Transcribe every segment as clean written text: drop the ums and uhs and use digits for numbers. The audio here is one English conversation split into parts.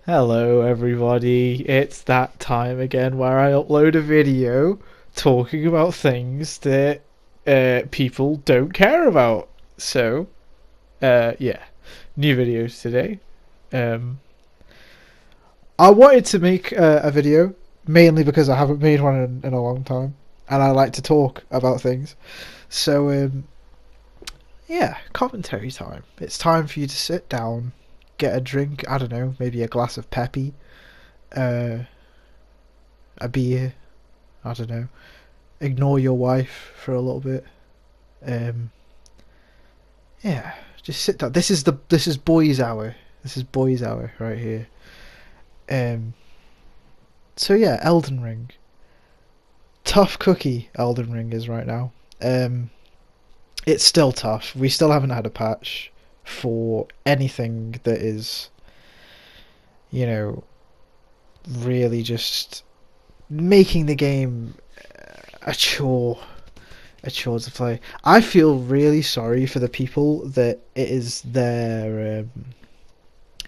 Hello, everybody. It's that time again where I upload a video talking about things that people don't care about. So, yeah, new videos today. Um, I wanted to make a video mainly because I haven't made one in a long time, and I like to talk about things. So, yeah, commentary time. It's time for you to sit down, get a drink. I don't know, maybe a glass of Peppy, uh, a beer. I don't know. Ignore your wife for a little bit. Um, yeah, just sit down. This is boys' hour. This is boys' hour right here. Um, so yeah, Elden Ring. Tough cookie Elden Ring is right now. Um, it's still tough. We still haven't had a patch for anything that is, you know, really just making the game a chore a chore to play. I feel really sorry for the people that it is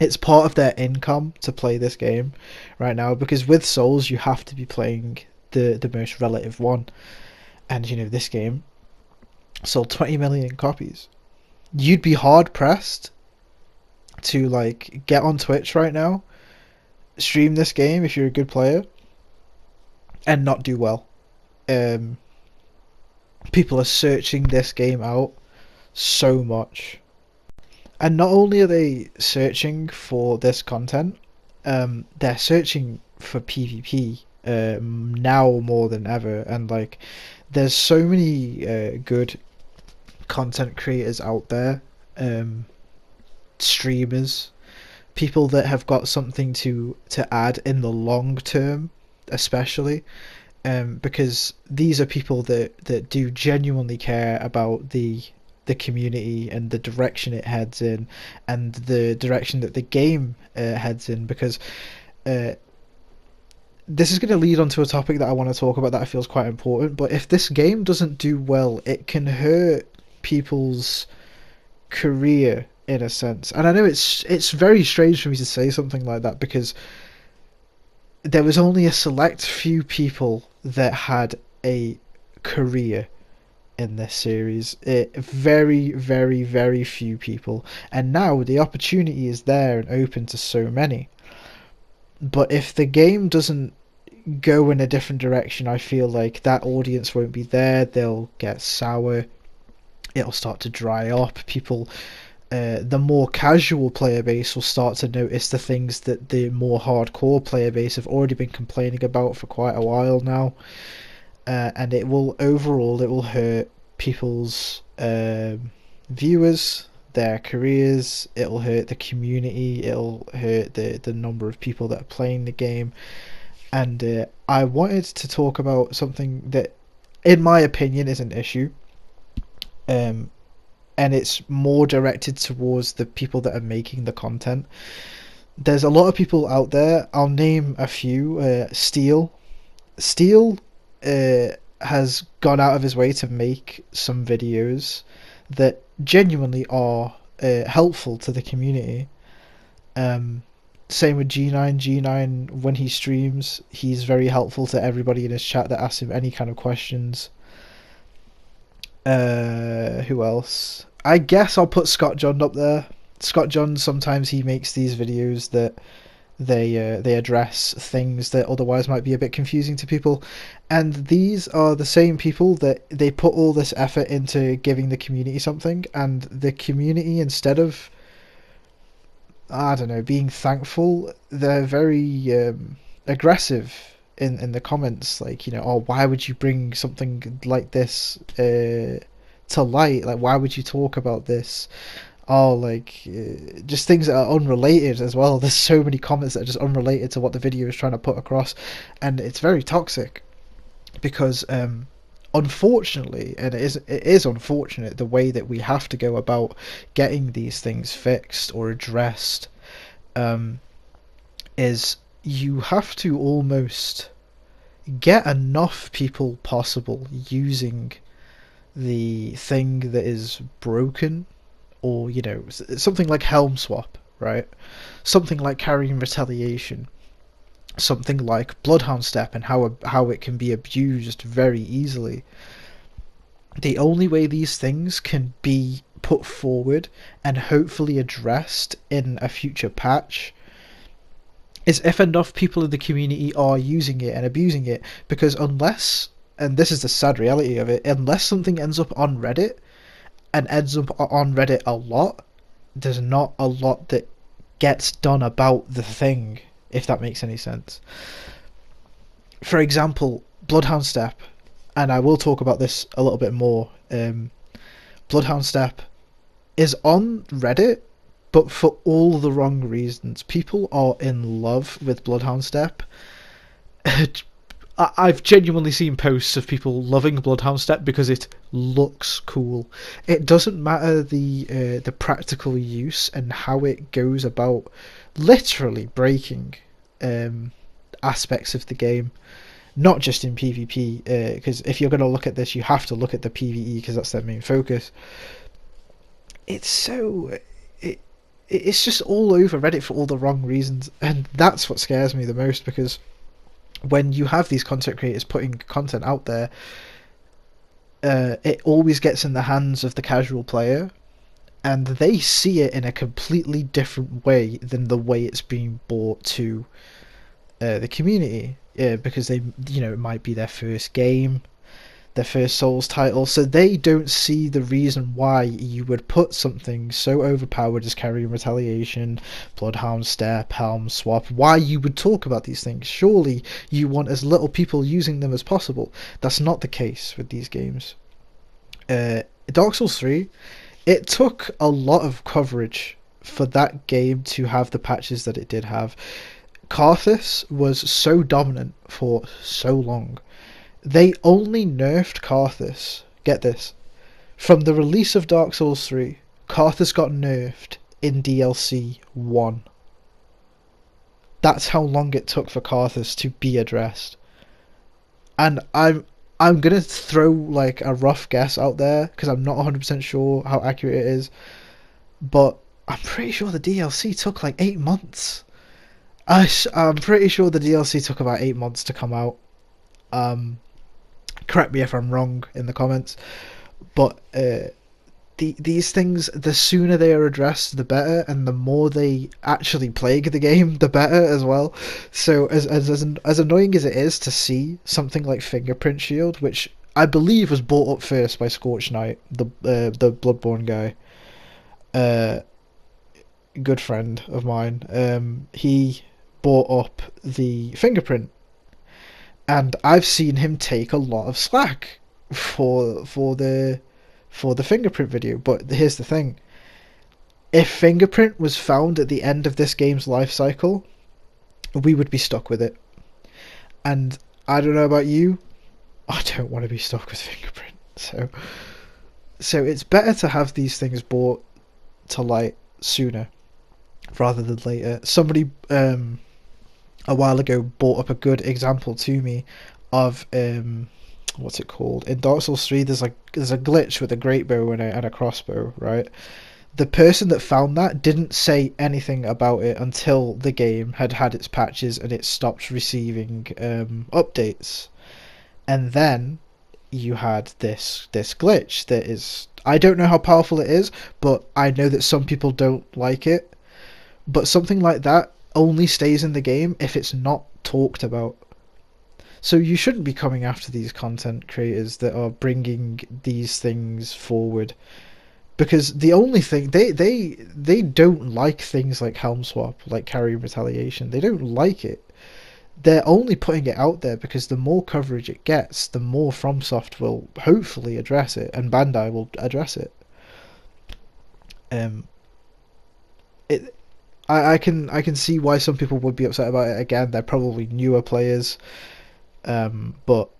it's part of their income to play this game right now, because with Souls you have to be playing the most relative one, and this game sold 20 million copies. You'd be hard pressed to like get on Twitch right now, stream this game if you're a good player, and not do well. Um, People are searching this game out so much. And not only are they searching for this content, they're searching for PvP now more than ever. And like, there's so many good content creators out there, streamers, people that have got something to add in the long term, especially. Because these are people that do genuinely care about the community and the direction it heads in, and the direction that the game heads in. Because uh, this is going to lead on to a topic that I want to talk about that I feel is quite important. But if this game doesn't do well, it can hurt people's career in a sense. And I know it's very strange for me to say something like that, because there was only a select few people that had a career in this series. Very, very, very few people. And now the opportunity is there and open to so many. But if the game doesn't go in a different direction, I feel like that audience won't be there. They'll get sour. It'll start to dry up. The more casual player base will start to notice the things that the more hardcore player base have already been complaining about for quite a while now. And it will hurt people's viewers, their careers. It'll hurt the community. It'll hurt the number of people that are playing the game. And I wanted to talk about something that, in my opinion, is an issue. Um, and it's more directed towards the people that are making the content. There's a lot of people out there. I'll name a few. Steel. Steel has gone out of his way to make some videos that genuinely are helpful to the community. Same with G9. G9, when he streams, he's very helpful to everybody in his chat that asks him any kind of questions. Who else? I guess I'll put Scott John up there. Scott John, sometimes he makes these videos that they address things that otherwise might be a bit confusing to people, and these are the same people that they put all this effort into giving the community something, and the community, instead of, I don't know, being thankful, they're very aggressive in the comments, like, oh, why would you bring something like this to light? Like, why would you talk about this? Oh, like, just things that are unrelated as well. There's so many comments that are just unrelated to what the video is trying to put across, and it's very toxic, because unfortunately, and it is unfortunate, the way that we have to go about getting these things fixed or addressed, um, is you have to almost get enough people possible using the thing that is broken, or something like helm swap. right? Something like Carrying Retaliation, something like Bloodhound Step, and how it can be abused very easily. The only way these things can be put forward and hopefully addressed in a future patch is if enough people in the community are using it and abusing it. Because unless, and this is the sad reality of it, unless something ends up on Reddit and ends up on Reddit a lot, there's not a lot that gets done about the thing, if that makes any sense. For example, Bloodhound Step, and I will talk about this a little bit more. Bloodhound Step is on Reddit, but for all the wrong reasons. People are in love with Bloodhound Step. I've genuinely seen posts of people loving Bloodhound Step because it looks cool. It doesn't matter the practical use and how it goes about literally breaking aspects of the game, not just in PvP. Because if you're going to look at this, you have to look at the PvE because that's their main focus. It's just all over Reddit for all the wrong reasons, and that's what scares me the most, because when you have these content creators putting content out there, it always gets in the hands of the casual player, and they see it in a completely different way than the way it's being brought to the community, because they, it might be their first game, their first Souls title, so they don't see the reason why you would put something so overpowered as Carrying Retaliation, Bloodhound Step, Helm Swap, why you would talk about these things. Surely you want as little people using them as possible. That's not the case with these games. Dark Souls 3, it took a lot of coverage for that game to have the patches that it did have. Karthus was so dominant for so long. They only nerfed Karthus, get this, from the release of Dark Souls 3, Karthus got nerfed in DLC 1. That's how long it took for Karthus to be addressed. And I'm gonna throw like a rough guess out there, because I'm not 100% sure how accurate it is, but I'm pretty sure the DLC took like 8 months. I'm pretty sure the DLC took about 8 months to come out. Correct me if I'm wrong in the comments, but these things, the sooner they are addressed, the better, and the more they actually plague the game, the better as well. So as annoying as it is to see something like Fingerprint Shield, which I believe was brought up first by Scorch Knight, the Bloodborne guy, good friend of mine, he brought up the fingerprint, and I've seen him take a lot of slack for the fingerprint video. But here's the thing: if fingerprint was found at the end of this game's life cycle, we would be stuck with it. And I don't know about you, I don't want to be stuck with fingerprint. So it's better to have these things brought to light sooner rather than later. Somebody a while ago brought up a good example to me of what's it called? In Dark Souls 3, there's a glitch with a great bow and a crossbow, right? The person that found that didn't say anything about it until the game had had its patches and it stopped receiving updates. And then you had this glitch that is, I don't know how powerful it is, but I know that some people don't like it. But something like that only stays in the game if it's not talked about. So you shouldn't be coming after these content creators that are bringing these things forward, because the only thing they don't like things like Helm Swap, like Carrying Retaliation. They don't like it. They're only putting it out there because the more coverage it gets, the more FromSoft will hopefully address it, and Bandai will address it. I can see why some people would be upset about it. Again, they're probably newer players, but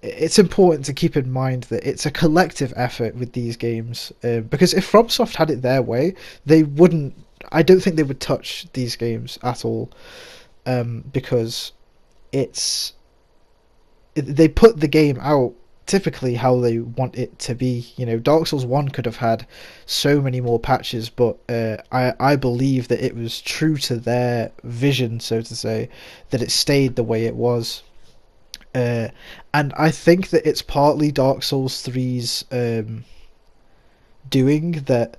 it's important to keep in mind that it's a collective effort with these games, because if FromSoft had it their way, they wouldn't. I don't think they would touch these games at all, because they put the game out typically how they want it to be. You know, Dark Souls 1 could have had so many more patches, but I believe that it was true to their vision, so to say, that it stayed the way it was. And I think that it's partly Dark Souls 3's doing that.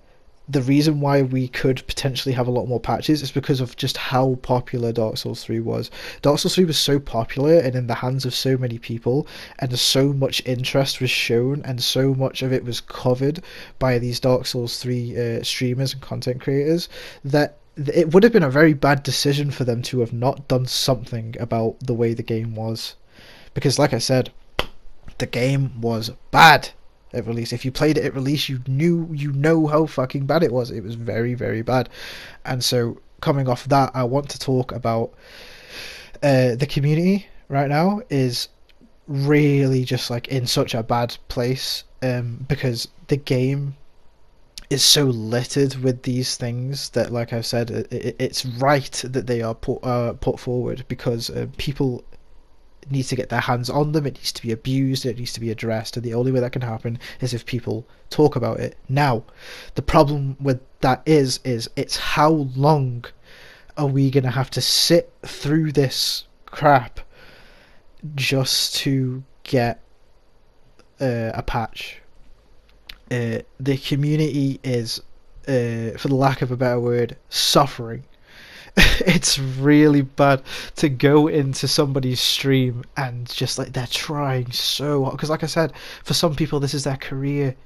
The reason why we could potentially have a lot more patches is because of just how popular Dark Souls 3 was. Dark Souls 3 was so popular and in the hands of so many people, and so much interest was shown, and so much of it was covered by these Dark Souls 3 streamers and content creators, that it would have been a very bad decision for them to have not done something about the way the game was. Because, like I said, the game was bad at release. If you played it at release, you know how fucking bad it was. It was very, very bad. And so, coming off that, I want to talk about the community right now is really just like in such a bad place, because the game is so littered with these things that, like I've said, it's right that they are put forward, because people needs to get their hands on them. It needs to be abused, it needs to be addressed, and the only way that can happen is if people talk about it. Now, the problem with that is it's how long are we going to have to sit through this crap just to get a patch? The community is, for the lack of a better word, suffering. It's really bad to go into somebody's stream and just like they're trying so hard, because like I said, for some people this is their career.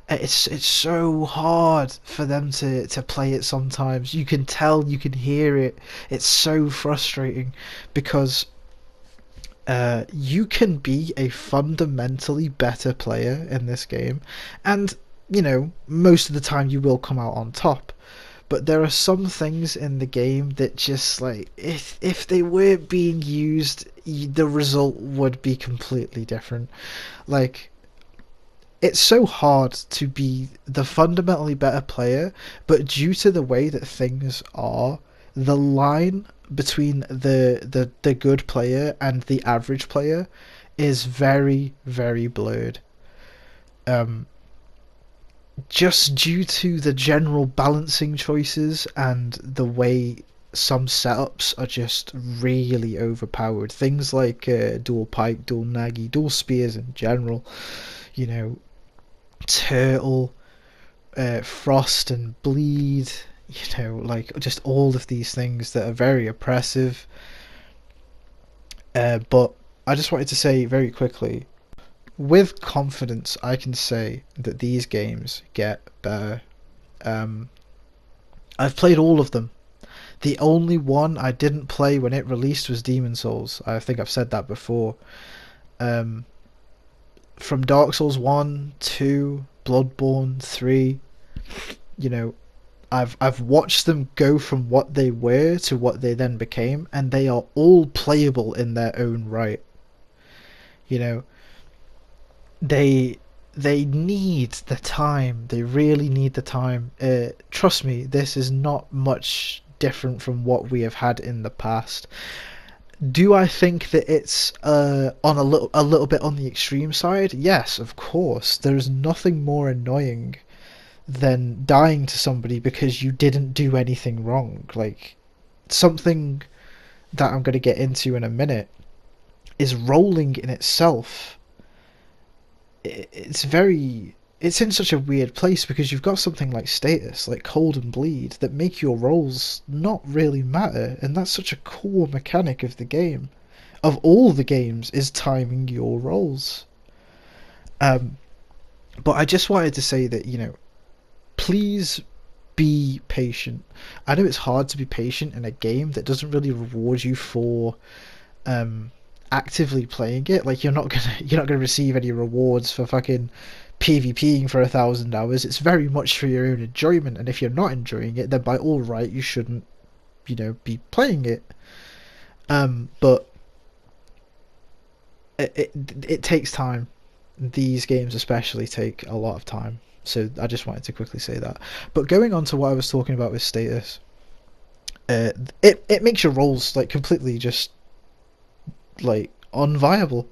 It's so hard for them to play it sometimes. You can tell, you can hear it. It's so frustrating because you can be a fundamentally better player in this game, and you know, most of the time you will come out on top. But there are some things in the game that just like, if they weren't being used, the result would be completely different. Like, it's so hard to be the fundamentally better player, but due to the way that things are, the line between the good player and the average player is very, very blurred. Just due to the general balancing choices and the way some setups are just really overpowered. Things like dual pike, dual nagi, dual spears in general, you know, turtle, frost and bleed, you know, like just all of these things that are very oppressive. But I just wanted to say very quickly, with confidence, I can say that these games get better. I've played all of them. The only one I didn't play when it released was Demon Souls. I think I've said that before. From Dark Souls 1, 2, Bloodborne, 3, you know, I've watched them go from what they were to what they then became, and they are all playable in their own right. You know, they need the time. They really need the time. Trust me, this is not much different from what we have had in the past. Do I think that it's on a little bit on the extreme side? Yes, of course. There's nothing more annoying than dying to somebody because you didn't do anything wrong. Like, something that I'm going to get into in a minute is rolling in itself. It's in such a weird place because you've got something like status, like cold and bleed, that make your rolls not really matter, and that's such a core mechanic of the game. Of all the games, is timing your rolls. But I just wanted to say that, you know, please be patient. I know it's hard to be patient in a game that doesn't really reward you for actively playing it. Like, you're not gonna receive any rewards for fucking PvPing for 1,000 hours. It's very much for your own enjoyment, and if you're not enjoying it, then by all right you shouldn't, you know, be playing it. But it takes time. These games especially take a lot of time, so I just wanted to quickly say that. But going on to what I was talking about with status, it makes your rolls like completely just like unviable.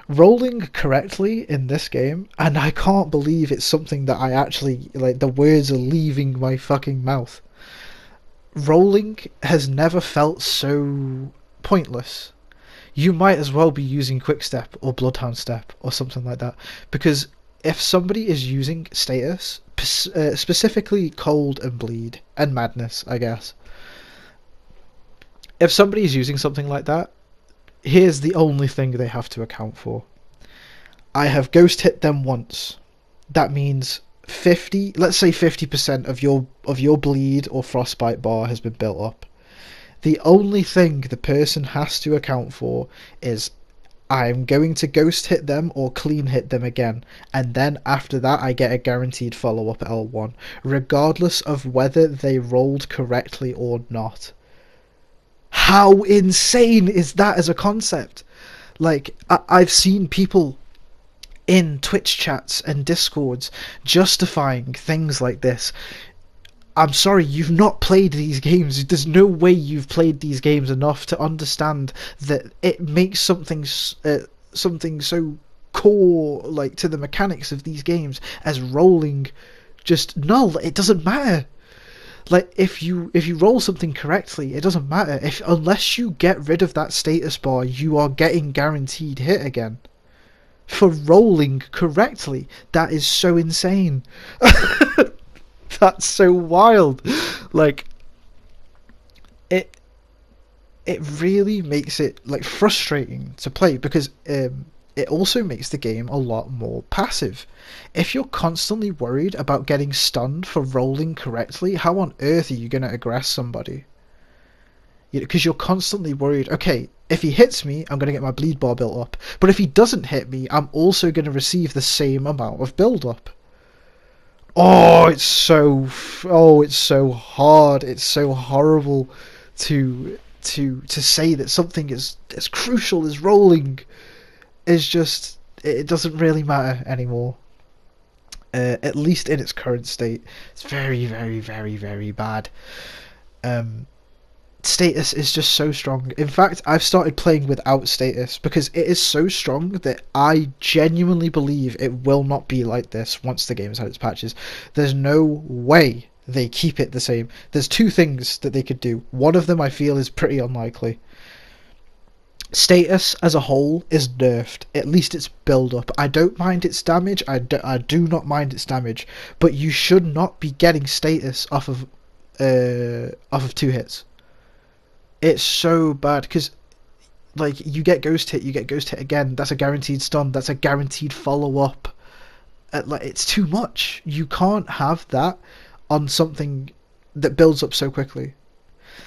Rolling correctly in this game, and I can't believe it's something that I actually, like, the words are leaving my fucking mouth. Rolling has never felt so pointless. You might as well be using Quick Step or Bloodhound Step or something like that, because if somebody is using status, specifically Cold and Bleed and Madness, I guess, if somebody is using something like that, here's the only thing they have to account for. I have ghost hit them once. That means 50, let's say 50% of your bleed or frostbite bar has been built up. The only thing the person has to account for is I'm going to ghost hit them or clean hit them again, and then after that I get a guaranteed follow-up L1, regardless of whether they rolled correctly or not. How insane is that as a concept? Like, I've seen people in Twitch chats and Discords justifying things like this. I'm sorry, you've not played these games. There's no way you've played these games enough to understand that it makes something so core, like, to the mechanics of these games as rolling just null. It doesn't matter. Like, if you roll something correctly, it doesn't matter. Unless you get rid of that status bar, you are getting guaranteed hit again. For rolling correctly, that is so insane. That's so wild. Like, it really makes it, like, frustrating to play, because it also makes the game a lot more passive. If you're constantly worried about getting stunned for rolling correctly, how on earth are you going to aggress somebody? Because you're constantly worried, okay, if he hits me, I'm going to get my bleed bar built up. But if he doesn't hit me, I'm also going to receive the same amount of build up. It's so hard. It's so horrible to say that something is as crucial as rolling is just, it doesn't really matter anymore. At least in its current state, it's very, very, very, very bad. Status is just so strong. In fact, I've started playing without status because it is so strong that I genuinely believe it will not be like this once the game's had its patches. There's no way they keep it the same. There's two things that they could do. One of them I feel is pretty unlikely. Status as a whole is nerfed. At least its build up. I don't mind its damage. I do not mind its damage. But you should not be getting status off of 2 hits. It's so bad because, like, you get ghost hit again. That's a guaranteed stun. That's a guaranteed follow up. Like, it's too much. You can't have that on something that builds up so quickly.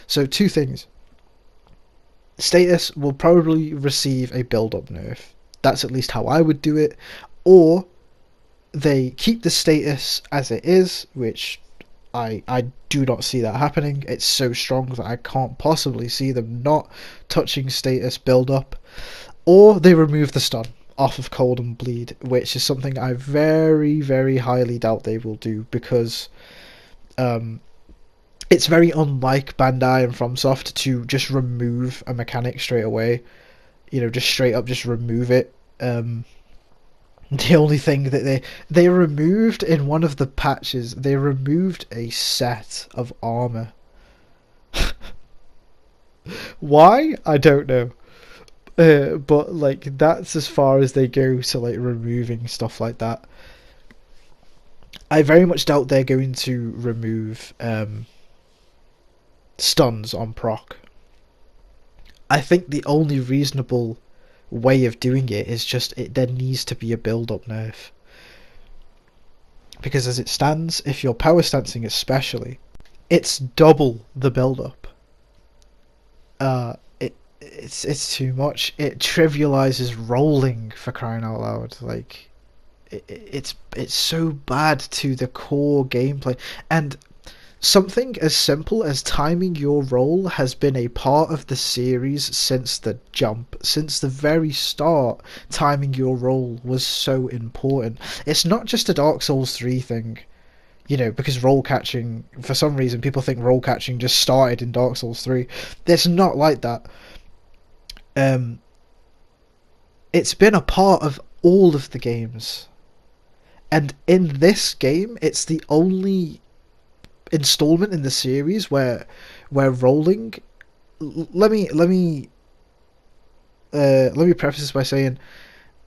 So, two things. Status will probably receive a build up nerf. That's at least how I would do it. Or they keep the status as it is, which I do not see that happening. It's so strong that I can't possibly see them not touching status build up. Or they remove the stun off of Cold and Bleed, which is something I very, very highly doubt they will do, because it's very unlike Bandai and FromSoft to just remove a mechanic straight away. Just straight up just remove it. The only thing that they removed in one of the patches, they removed a set of armor. Why? I don't know. But, like, that's as far as they go to, like, removing stuff like that. I very much doubt they're going to remove stuns on proc. I think the only reasonable way of doing it is just there needs to be a build-up nerf. Because as it stands, if you're power stancing especially, it's double the build-up. It's too much. It trivializes rolling, for crying out loud. Like, it's so bad to the core gameplay. And something as simple as timing your roll has been a part of the series since the jump. Since the very start, timing your roll was so important. It's not just a Dark Souls 3 thing, because roll catching, for some reason people think roll catching just started in Dark Souls 3. It's not like that. It's been a part of all of the games. And in this game, it's the only installment in the series where rolling. Let me preface this by saying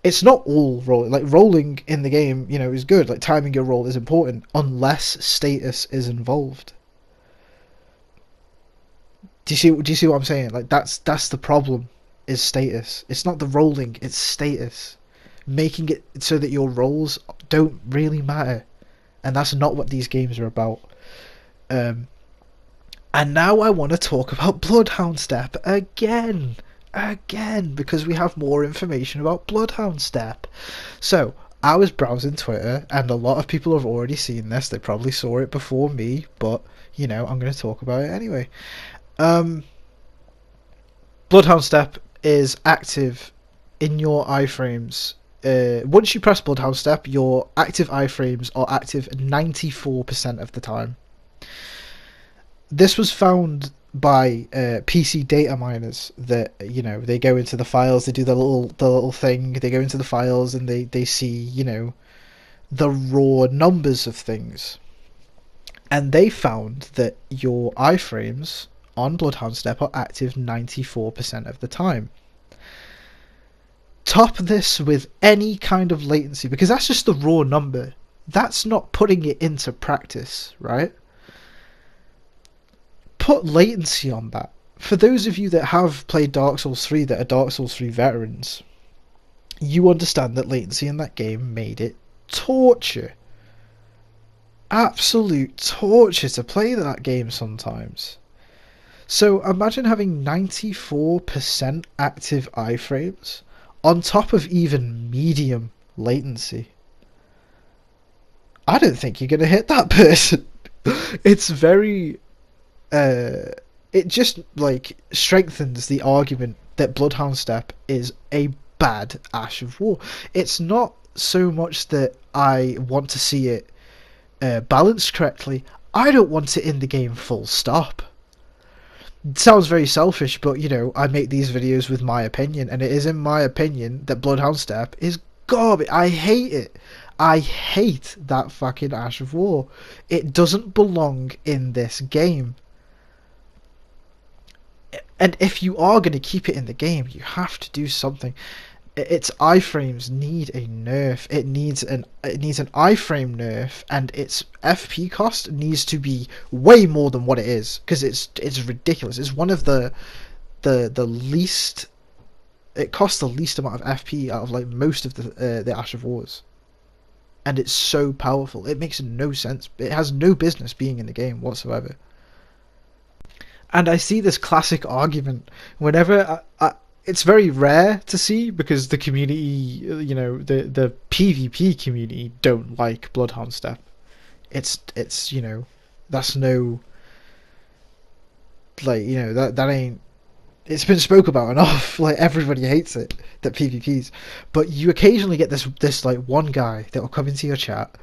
it's not all rolling. Like, rolling in the game, is good. Like, timing your roll is important unless status is involved. Do you see what I'm saying? Like, that's the problem, is status. It's not the rolling, it's status. Making it so that your rolls don't really matter. And that's not what these games are about. And now I want to talk about Bloodhound Step again, because we have more information about Bloodhound Step. So, I was browsing Twitter, and a lot of people have already seen this. They probably saw it before me, but, I'm going to talk about it anyway. Bloodhound Step is active in your iframes. Once you press Bloodhound Step, your active iframes are active 94% of the time. This was found by PC data miners that they go into the files, they do the little thing, they go into the files and they see the raw numbers of things, and they found that your iframes on Bloodhound Step are active 94% of the time. Top this with any kind of latency, because that's just the raw number. That's not putting it into practice, right? Put latency on that. For those of you that have played Dark Souls 3, that are Dark Souls 3 veterans, you understand that latency in that game made it torture. Absolute torture to play that game sometimes. So imagine having 94% active iframes on top of even medium latency. I don't think you're going to hit that person. It's very... it just strengthens the argument that Bloodhound Step is a bad Ash of War. It's not so much that I want to see it balanced correctly. I don't want it in the game full stop. It sounds very selfish, but I make these videos with my opinion, and it is in my opinion that Bloodhound Step is garbage. I hate it. I hate that fucking Ash of War. It doesn't belong in this game. And if you are going to keep it in the game, you have to do something. Its iframes need a nerf. It needs an iframe nerf, and its FP cost needs to be way more than what it is, because it's ridiculous. It's one of the least. It costs the least amount of FP out of most of the Ash of Wars, and it's so powerful. It makes no sense. It has no business being in the game whatsoever. And I see this classic argument whenever it's very rare to see, because the community, the PvP community don't like Bloodhound Step. It's that's no, that ain't, it's been spoke about enough. Everybody hates it, that PvPs. But you occasionally get this one guy that will come into your chat,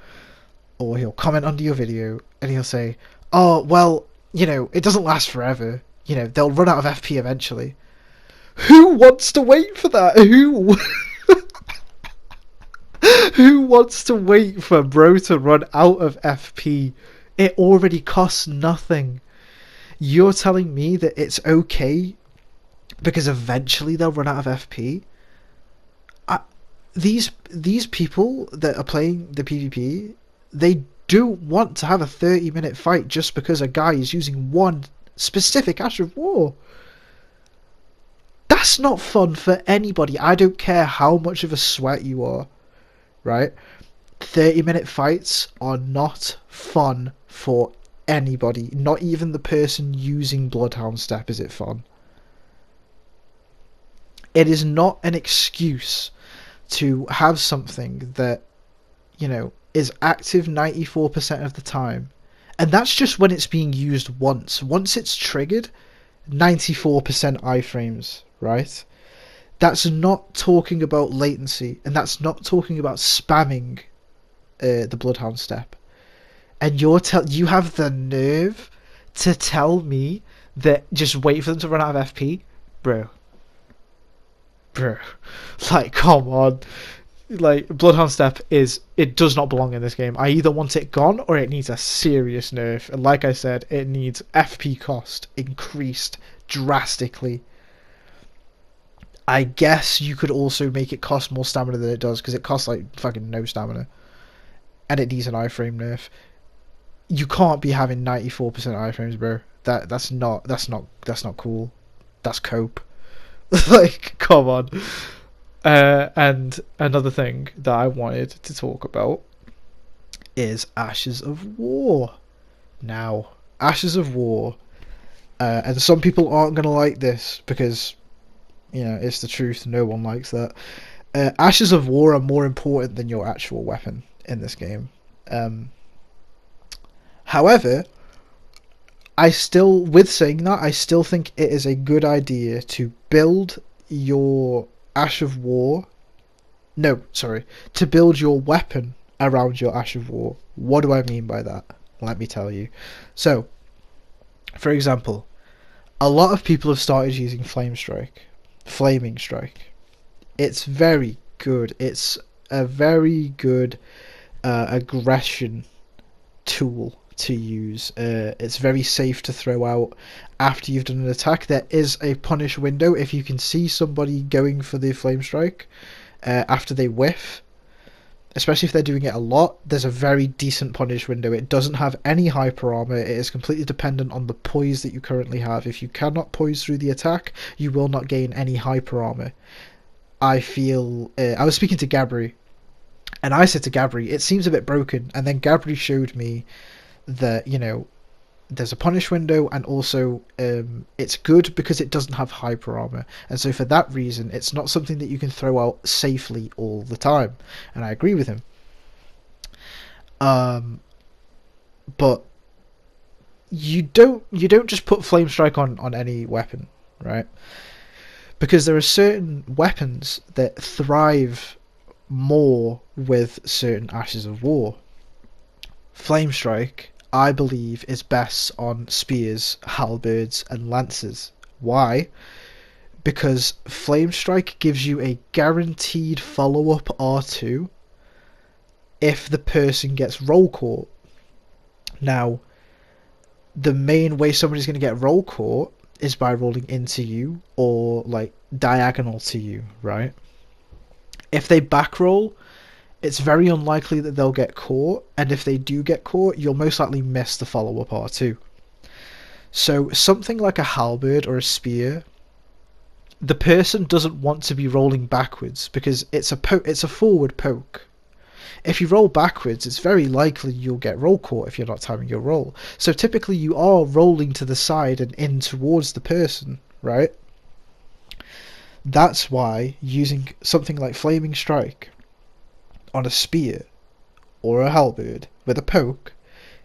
or he'll comment under your video, and he'll say, "Oh, well, it doesn't last forever. They'll run out of FP eventually." Who wants to wait for that? Who wants to wait for bro to run out of FP? It already costs nothing. You're telling me that it's okay because eventually they'll run out of FP? These people that are playing the PvP, they do want to have a 30-minute fight just because a guy is using one specific Ash of War. That's not fun for anybody. I don't care how much of a sweat you are, right? 30-minute fights are not fun for anybody. Not even the person using Bloodhound Step is it fun. It is not an excuse to have something that, is active 94% of the time. And that's just when it's being used once. Once it's triggered, 94% iframes, right? That's not talking about latency, and that's not talking about spamming the Bloodhound Step. And you have the nerve to tell me that just wait for them to run out of FP? Bro. bro, like, come on. Like, Bloodhound Step it does not belong in this game. I either want it gone or it needs a serious nerf. And like I said, it needs FP cost increased drastically. I guess you could also make it cost more stamina than it does, because it costs like fucking no stamina. And it needs an iframe nerf. You can't be having 94% iframes, bro. That's not cool. That's cope. Like, come on. And another thing that I wanted to talk about is Ashes of War. Now, Ashes of War, and some people aren't going to like this because, you know, it's the truth. No one likes that. Ashes of War are more important than your actual weapon in this game. However, with saying that, I still think it is a good idea to build your Ash of War. No, sorry. To build your weapon around your Ash of War. What do I mean by that? Let me tell you. So, for example, a lot of people have started using Flaming Strike. It's very good. It's a very good aggression tool to use. It's very safe to throw out after you've done an attack. There is a punish window if you can see somebody going for the Flame Strike after they whiff, especially if they're doing it a lot. There's a very decent punish window. It doesn't have any hyper armor. It is completely dependent on the poise that you currently have. If you cannot poise through the attack, you will not gain any hyper armor. I feel I was speaking to Gabri, and I said to Gabri, it seems a bit broken, and then Gabri showed me that, you know, there's a punish window, and also it's good because it doesn't have hyper armor, and so for that reason it's not something that you can throw out safely all the time, and I agree with him. But you don't just put Flame Strike on any weapon, right? Because there are certain weapons that thrive more with certain Ashes of War. Flame Strike, I believe, is best on spears, halberds, and lances. Why? Because Flame Strike gives you a guaranteed follow-up R2 if the person gets roll caught. Now, the main way somebody's going to get roll caught is by rolling into you or like diagonal to you, right? If they back roll, it's very unlikely that they'll get caught, and if they do get caught, you'll most likely miss the follow-up R2. So something like a halberd or a spear, the person doesn't want to be rolling backwards because it's a forward poke. If you roll backwards, it's very likely you'll get roll caught if you're not timing your roll. So typically you are rolling to the side and in towards the person, right? That's why using something like Flaming Strike on a spear or a halberd with a poke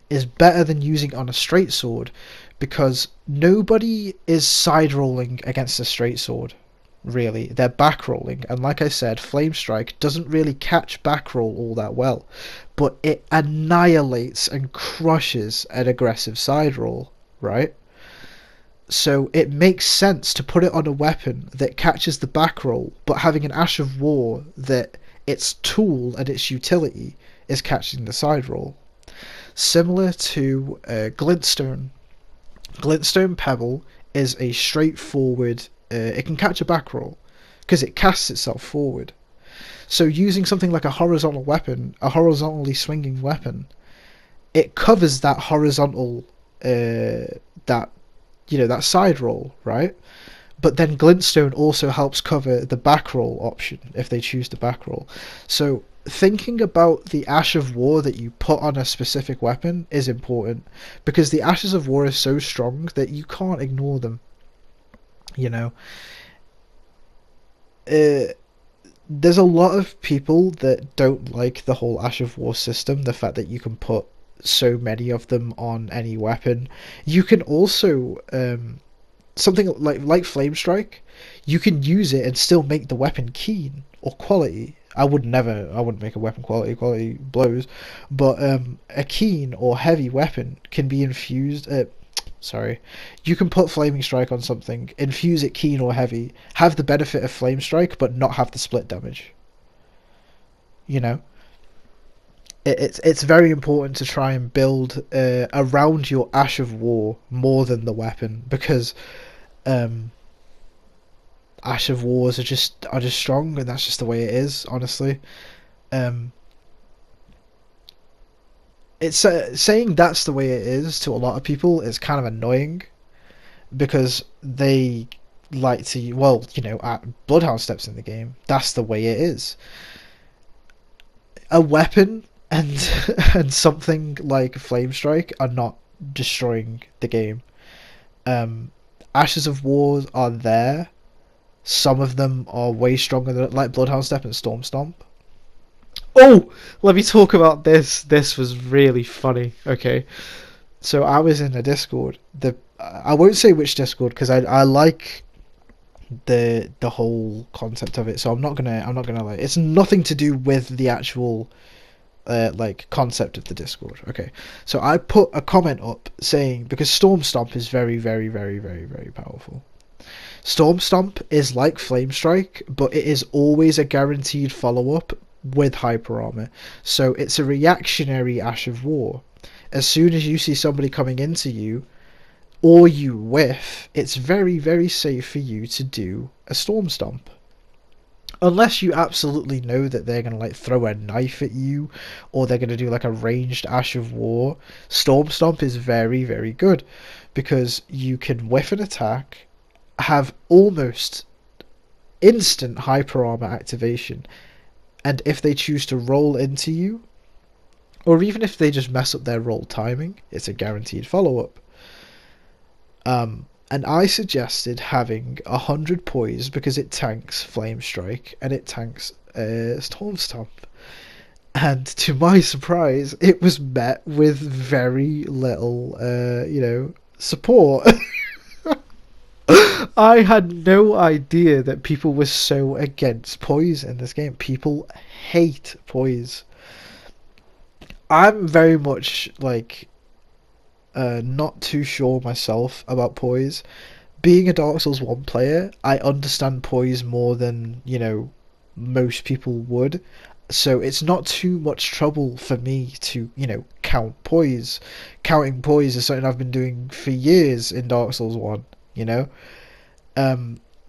is better than using on a straight sword, because nobody is side rolling against a straight sword. Really, they're back rolling, and like I said, Flame Strike doesn't really catch back roll all that well, but it annihilates and crushes an aggressive side roll, right? So it makes sense to put it on a weapon that catches the back roll, but having an Ash of War that its tool and its utility is catching the side roll. Similar to Glintstone. Glintstone Pebble is a straightforward, it can catch a back roll because it casts itself forward. So using something like a horizontal weapon, a horizontally swinging weapon, it covers that horizontal, that side roll, right? But then Glintstone also helps cover the back roll option if they choose to back roll. So thinking about the Ash of War that you put on a specific weapon is important, because the Ashes of War are so strong that you can't ignore them. You know, there's a lot of people that don't like the whole Ash of War system, the fact that you can put so many of them on any weapon. You can also something like Flame Strike, you can use it and still make the weapon keen or quality. I wouldn't make a weapon quality blows, but a keen or heavy weapon can be infused, sorry, you can put Flaming Strike on something, infuse it keen or heavy, have the benefit of Flame Strike, but not have the split damage. You know, it's very important to try and build around your Ash of War more than the weapon, because um, Ash of Wars are just strong, and that's just the way it is. Honestly, um, it's saying that's the way it is to a lot of people is kind of annoying, because they like to, well, you know, at Bloodhound steps in the game, that's the way it is. A weapon and and something like Flame Strike are not destroying the game. Um, Ashes of Wars are there. Some of them are way stronger than, like, Bloodhound Step and Storm Stomp. Oh, let me talk about this. This was really funny. Okay, so I was in a Discord. I won't say which Discord, because I like the whole concept of it. So I'm not gonna like. It's nothing to do with the actual like concept of the Discord. Okay, so I put a comment up saying, because Storm Stomp is very, very, very, very, very powerful. Storm Stomp is like Flame Strike, but it is always a guaranteed follow-up with Hyper Armor. So it's a reactionary Ash of War. As soon as you see somebody coming into you, or you whiff, it's very, very safe for you to do a Storm Stomp. Unless you absolutely know that they're going to, like, throw a knife at you, or they're going to do like a ranged Ash of War, Storm Stomp is very, very good, because you can whiff an attack, have almost instant Hyper Armor activation, and if they choose to roll into you, or even if they just mess up their roll timing, it's a guaranteed follow-up. And I suggested having 100 Poise, because it tanks Flame Strike and it tanks Storm Stomp. And to my surprise, it was met with very little, support. I had no idea that people were so against Poise in this game. People hate Poise. I'm very much like not too sure myself about Poise. Being a Dark Souls 1 player, I understand Poise more than, you know, most people would. So it's not too much trouble for me to, you know, count Poise. Counting Poise is something I've been doing for years in Dark Souls 1, you know?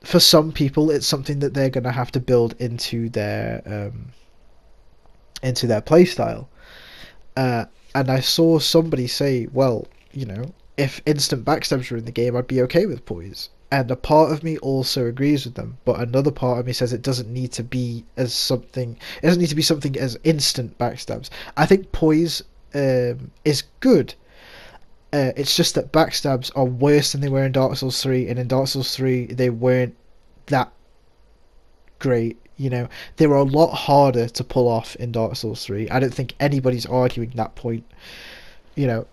For some people, it's something that they're going to have to build into their playstyle. And I saw somebody say, well, you know, if instant backstabs were in the game, I'd be okay with Poise. And a part of me also agrees with them, but another part of me says it doesn't need to be something as instant backstabs. I think Poise is good. It's just that backstabs are worse than they were in Dark Souls 3, and in Dark Souls 3 they weren't that great. You know, they were a lot harder to pull off in Dark Souls 3. I don't think anybody's arguing that point. You know,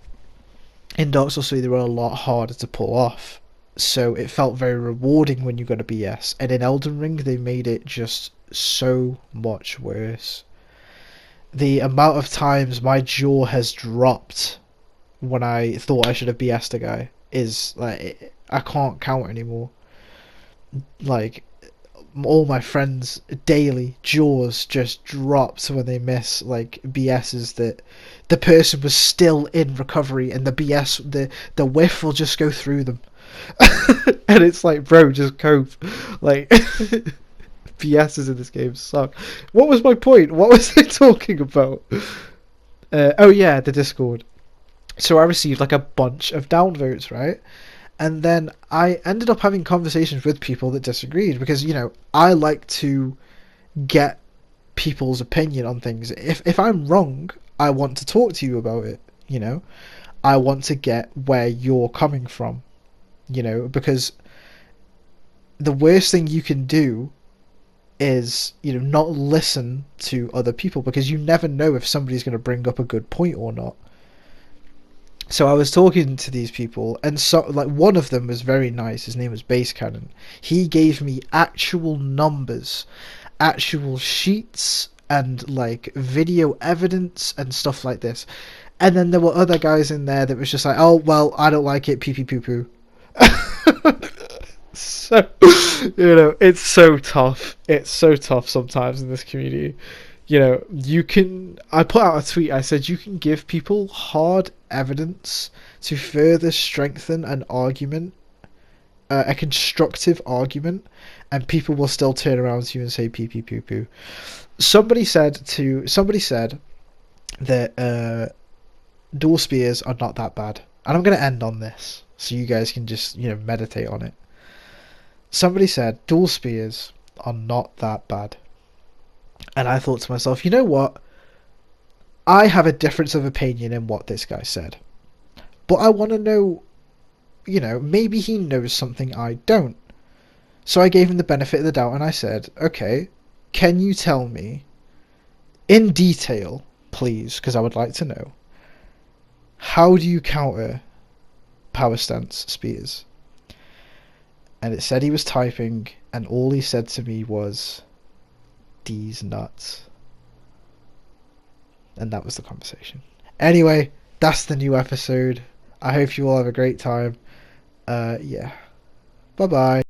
in Dark Souls 3 they were a lot harder to pull off, so it felt very rewarding when you got a BS. And in Elden Ring they made it just so much worse. The amount of times my jaw has dropped when I thought I should have BS'd a guy is like, I can't count anymore. Like, all my friends daily jaws just dropped when they miss like BS's that the person was still in recovery, and the whiff will just go through them. And it's like, bro, just cope. Like, BS's in this game suck. What was my point? What was I talking about? Oh yeah, the Discord. So I received like a bunch of downvotes, right? And then I ended up having conversations with people that disagreed, because, you know, I like to get people's opinion on things. If I'm wrong, I want to talk to you about it, you know? I want to get where you're coming from, you know, because the worst thing you can do is, you know, not listen to other people, because you never know if somebody's going to bring up a good point or not. So I was talking to these people, and so, like, one of them was very nice. His name was Base Cannon. He gave me actual numbers, actual sheets, and like video evidence and stuff like this. And then there were other guys in there that was just like, oh, well, I don't like it, pee pee poo poo. So, it's so tough. It's so tough sometimes in this community. I put out a tweet, I said, you can give people hard evidence to further strengthen an argument, a constructive argument, and people will still turn around to you and say pee pee poo poo. Somebody said that dual spears are not that bad. And I'm going to end on this so you guys can just, meditate on it. Somebody said dual spears are not that bad. And I thought to myself, you know what? I have a difference of opinion in what this guy said. But I want to know, maybe he knows something I don't. So I gave him the benefit of the doubt and I said, okay, can you tell me in detail, please, because I would like to know, how do you counter power stance spears? And it said he was typing, and all he said to me was, "These nuts." And that was the conversation. Anyway, that's the new episode. I hope you all have a great time. Yeah. Bye bye.